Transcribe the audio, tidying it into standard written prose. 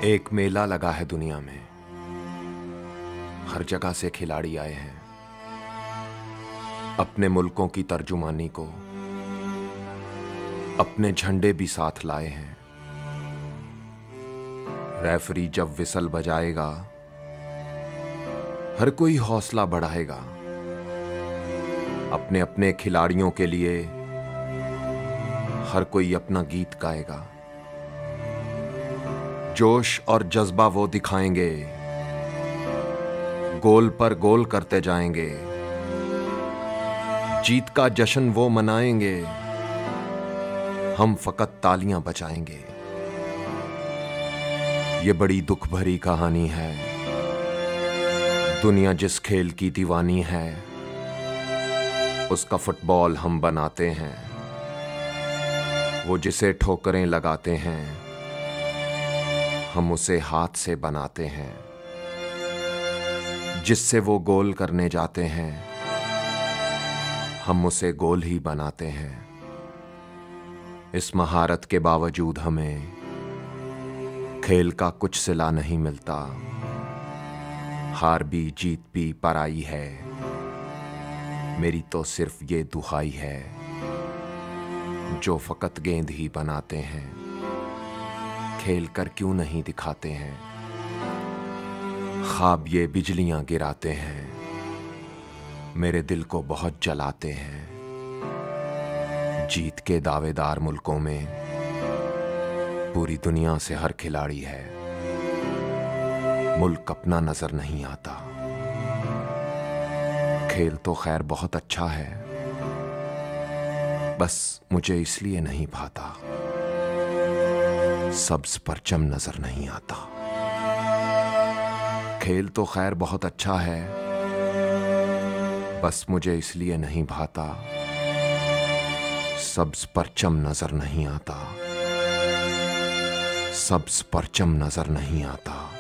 एक मेला लगा है दुनिया में, हर जगह से खिलाड़ी आए हैं अपने मुल्कों की तर्जुमानी को, अपने झंडे भी साथ लाए हैं। रेफरी जब विसल बजाएगा हर कोई हौसला बढ़ाएगा, अपने अपने खिलाड़ियों के लिए हर कोई अपना गीत गाएगा। जोश और जज्बा वो दिखाएंगे, गोल पर गोल करते जाएंगे, जीत का जश्न वो मनाएंगे, हम फकत तालियां बजाएंगे। ये बड़ी दुख भरी कहानी है, दुनिया जिस खेल की दीवानी है उसका फुटबॉल हम बनाते हैं। वो जिसे ठोकरें लगाते हैं हम उसे हाथ से बनाते हैं, जिससे वो गोल करने जाते हैं हम उसे गोल ही बनाते हैं। इस महारत के बावजूद हमें खेल का कुछ सिला नहीं मिलता, हार भी जीत भी पराई है, मेरी तो सिर्फ ये दुहाई है जो फकत गेंद ही बनाते हैं, खेल कर क्यों नहीं दिखाते हैं। ख्वाब ये बिजलियां गिराते हैं, मेरे दिल को बहुत जलाते हैं। जीत के दावेदार मुल्कों में पूरी दुनिया से हर खिलाड़ी है, मुल्क अपना नजर नहीं आता। खेल तो खैर बहुत अच्छा है, बस मुझे इसलिए नहीं भाता, सब्ज परचम नजर नहीं आता। खेल तो खैर बहुत अच्छा है, बस मुझे इसलिए नहीं भाता, सब्ज परचम नजर नहीं आता, सब्ज परचम नजर नहीं आता।